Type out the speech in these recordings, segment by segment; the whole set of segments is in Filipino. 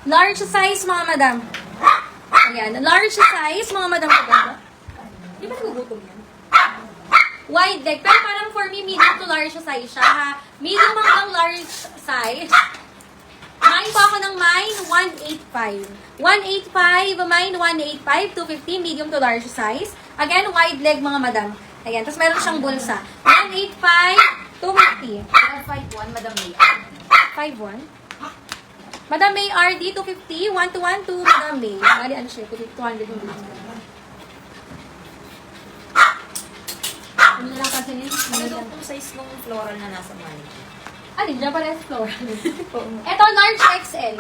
Large size, mga madam. Ayan. Large size, mga madam. Kaganda. Di ba nagugutom yan? Wide leg. Pero parang for me, medium to large size siya, ha? Medium hanggang large size. Mine po ako ng mine, 185. 185, mine 185, 250, medium to large size. Again, wide leg, mga madam. Ayan. Tapos meron siyang bulsa. 185, 250. 5'1", Madam May. 5'1". Madam May RD, 250. 1 to Madam May. Bali, ano siya? 200 yung bulsa. Ano na lang kasi nito? Ano daw kung size ng floral na nasa money? Ah, di dyan pala floral. Ito, large XL.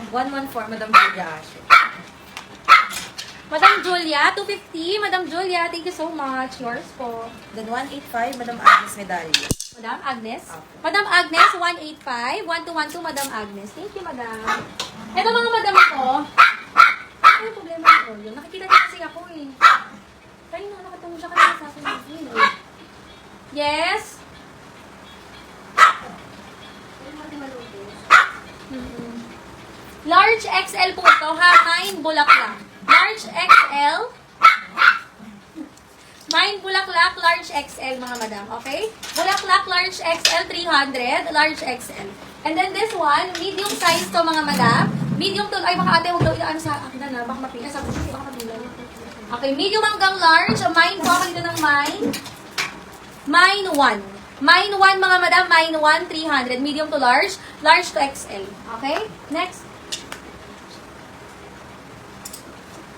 114, Madam Julia Ashe. Madam Julia, 250. Madam Julia, thank you so much. Yours po. Then 185, Madam Agnes Medalya. Madam Agnes. Okay. Madam Agnes, 185. 1 Madam Agnes. Thank you, Madam. Ito mga madam ko. Ano yung problema ko? Yun, nakikita niya kasi ako eh. Kaya na, nakatungo siya kanina sa akin. Yes? Large XL po ito, ha? Mine bulaklak. Large XL. Mine bulaklak, large XL, mga madam. Okay? Bulaklak, large XL, 300. Large XL. And then this one, medium size to, mga madam. Medium to, ay baka ate, huwag daw ilaan sa akin na, baka mapila. Sabi ko, baka mapila. Okay, medium hanggang large. Mine po ako dito ng mine. Mine 1. Mine 1, mga madam. Mine 1, 300. Medium to large. Large to XL. Okay? Next.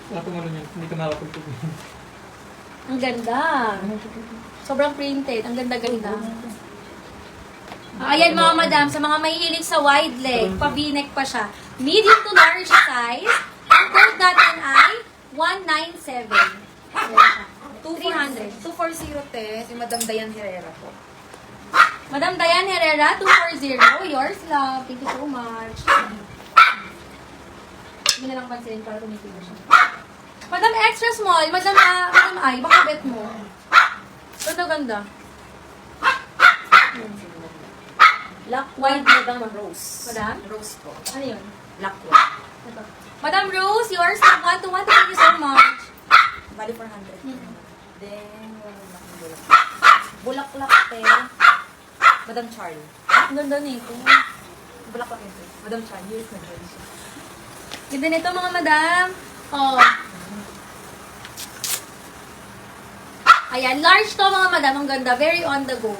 Wala pong ano yun, hindi ka makakapagpagpag. Ang ganda. Sobrang printed. Ang ganda-ganda. Ayan, mga madam. Sa mga mahihilig sa wide leg, pa-v-neck pa siya. Medium to large size. Ang code natin ay 197. 2,400. 240, te. Si Madam Dayan Herrera po. Madam Diane Herrera, 240. Yours, love. Thank you so much. Hindi na lang pansinin para tumitilo siya. Madam extra small. Madam Ay, baka bet mo. Ganda-ganda. Black White, white, Madam Rose. Madam? Rose po. Ano yun? Black white. Ito. Madam Rose, yours, 1 to 1. Thank you so much. Bali 400. Mm. Then, bulaklak. Bulaklak, te. Madam Charlie. Ang ganda nito. Bulaklak yun, te. Madam Charlie. Yes, Madam siya. Ganda nito, mga madam. Oh. Ayan, large to, mga madam. Ang ganda. Very on the go.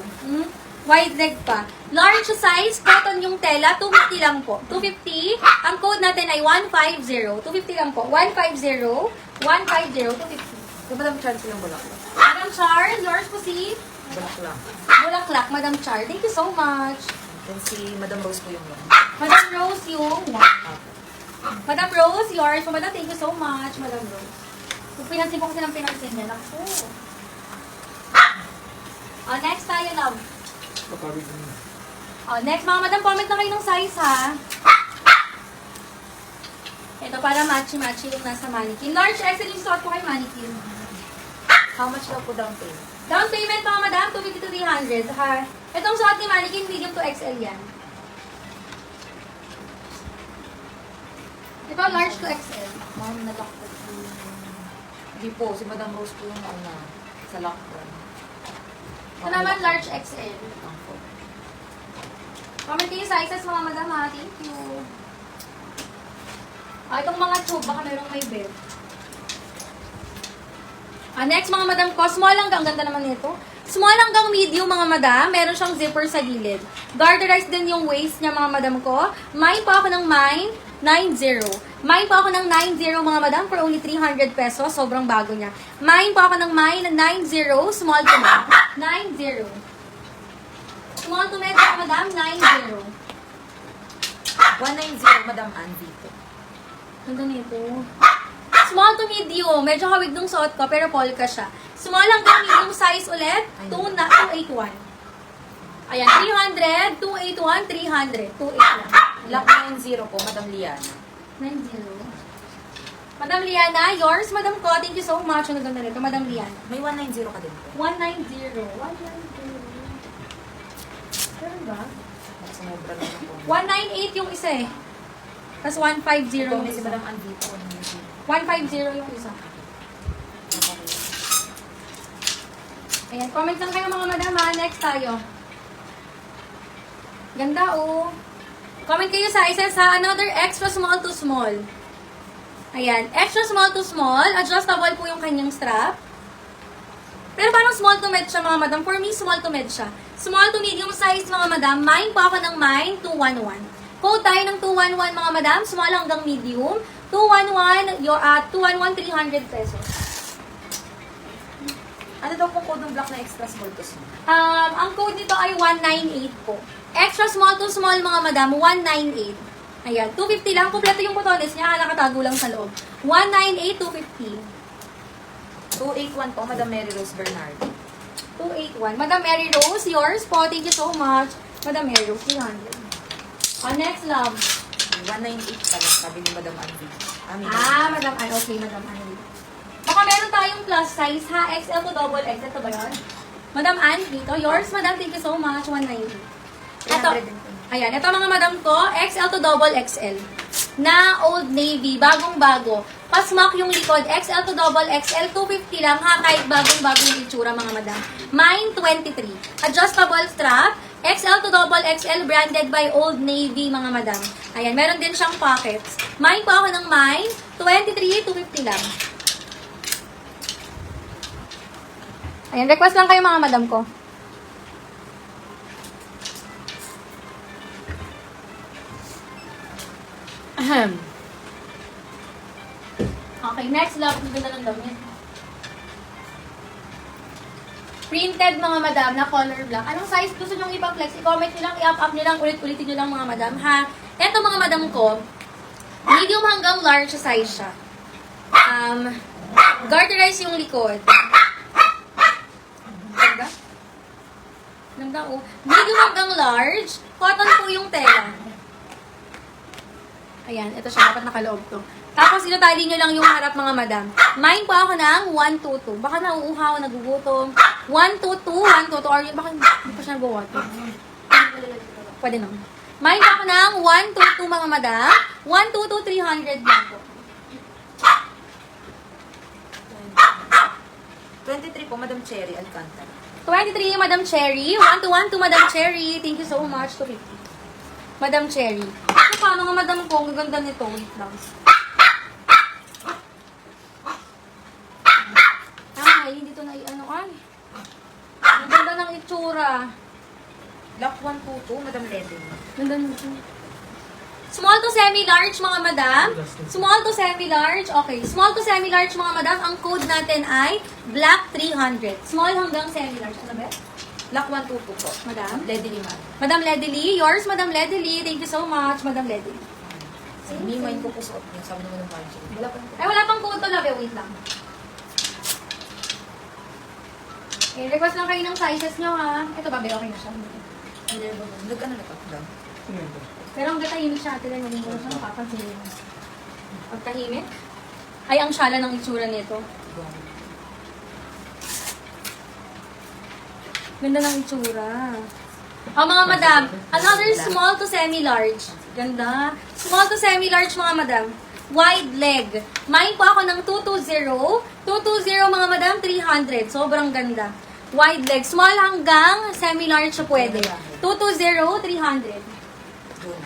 Wide leg pa. Large size, cotton yung tela. 250 lang po. 250. Ang code natin ay 150. 250 lang po. 150. 150. 250. So, Madam Charlie yung bulaklak. Madam Char, yours po si Bulaklak. Bulaklak. Madam Char. Thank you so much. Then si Madam Rose po yung long. Madam Rose yung Madam Rose, yours. Madam, thank you so much, Madam Rose. Kung pinansin ko kasi ng pinansin niya, naku. Next tayo, love. Kapagod yun. Next, mga madam, comment na kayo ng size, ha? Ito, para matchy-matchy yung nasa mannequin. Large XL yung suot ko kay mannequin. How much daw po down payment? Down payment, mga madam, 250 to 300, ha? Itong suot ni mannequin, medium to XL yan. Ito, large to XL. Ma'am, nalock po po. Hindi po, si Madam Rose po yung nauna sa lockdown. Ito naman, large XL. Ang po. Comment kayo sizes, mga madam, ha? Thank you. Itong mga tube, baka merong may belt. Next, mga madam ko, small hanggang, ang ganda naman nito. Small hanggang medium, mga madam. Meron siyang zipper sa gilid. Garterized din yung waist niya, mga madam ko. Mine po ako ng mine, 90. Mine po ako ng 90, mga madam, for only 300 pesos. Sobrang bago niya. Mine po ako ng mine, 90. Small to med. 90. Small to med, mga madam, 90. 190, Madam Andy po. Ganda nito. Small to medium. Medyo hawig nung suot ko, pero polka siya. Small hanggang medium size ulit, 281. Ayan, 300, 281, 300, 281. Black 90 po, Madam Liana. 90. Madam Liana, yours, Madam ko. Thank you so much. Ang ganda nito, Madam Liana. May 190 ka din po. 190. 190. Meron ba? Sumobra na ako. 198 yung isa eh. Tapos 150 Ito, yung may si isa. Madam Ann dito. 150 yung isa. Ayan, comment lang kayo mga madam ha. Next tayo. Ganda oh. Comment kayo sizes ha. Another extra small to small. Ayan, extra small to small. Adjustable po yung kanyang strap. Pero parang small to med siya mga madam. For me, small to med siya. Small to medium size mga madam. Mine po ako ng mine, 211. Code tayo ng 211 mga madam. Small hanggang medium. 211, 300 pesos. Ano daw pong code ng black na extra small to small? Ang code nito ay 198 po. Extra small to small mga madam, 198. Ayan, 250 lang. Kompleto yung botones niya. Nakatago lang sa loob. 198, 250. 281 po, Madam Mary Rose Bernard. 281. Madam Mary Rose, yours po. Thank you so much. Madam Mary Rose, 300. Next, love. 198 pala, sabi ni Madam Ann dito. Madam Ann. Okay, Madam Ann. Baka meron tayong plus size, ha? XL to double XL. Ito ba yun? Madam Ann, dito. Yours, madam. Thank you so much. 190. Ito. 300 din po. Ayan, ito mga madam ko. XL to double XL. Na Old Navy. Bagong-bago. Pasmak yung likod. XL to double XL. 250 lang, ha? Kahit bagong-bago yung itsura, mga madam. Mine, 23. Adjustable strap. XL to double XL. Branded by Old Navy, mga madam. Ayan, meron din siyang pockets. Mine po ako ng mine. 23, 250 lang. Ayan, request lang kayo mga madam ko. Ahem. Okay, next love. Ang ganda ng damit. Printed mga madam na color black. Anong size gusto nyong ipa-flex? I-comment nyo lang, i-up-up nyo lang, ulit-ulitin nyo lang mga madam, ha? Eto mga madam ko, medium hanggang large size siya. Garterize yung likod. Ganda? Ganda oh. Medium hanggang large, cotton po yung tela. Ayan, ito siya, dapat nakaloob to. Tapos, inatali nyo lang yung harap mga madam. Mine po ako ng 122. Baka nauuhaw, nagugutom. 122, 122. Or baka hindi pa siya nag-water. Pwede naman. Mine po ako ng 122 mga madam. 122, 300 lang po. 23 po, Madam Cherry Alcantara. 23, Madam Cherry. 121 to Madam Cherry. Thank you so much. 250. Madam Cherry. Ano pa, mga madam ko, ang ganda nito. Wait lang. Ay, hindi to na ano ay. Ang ganda ng itsura. Black 122, Madam Ledin. Ganda ng itsura. Small to semi-large, mga madam. Small to semi-large. Okay. Small to semi-large, mga madam. Ang code natin ay black 300. Small hanggang semi-large. Ano ba? Black 122 po. Madam? Lady Liman. Madam Ledley. Yours, Madam Ledley. Thank you so much, Madam Ledley. Mimimain ko po suot niya, sabi ni Madam Marjorie. Wala pa. Ay, wala pang code to, love. Wait lang. Okay, request lang kayo ng sizes nyo, ha? Ito ba, okay na siya? Nag-ano na to? Daw. Ano yun to? Pero ang gatahimik siya, ate lang, hindi mo siya napapansin. Pagtahimik? Ay, ang syala ng itsura nito. Ganda ng itsura. Mga madam, another small to semi-large. Ganda. Small to semi-large, mga madam. Wide leg. Mine po ako ng 220. 220, mga madam, 300. Sobrang ganda. Wide leg. Small hanggang semi-large siya pwede. 220, 300. Doon.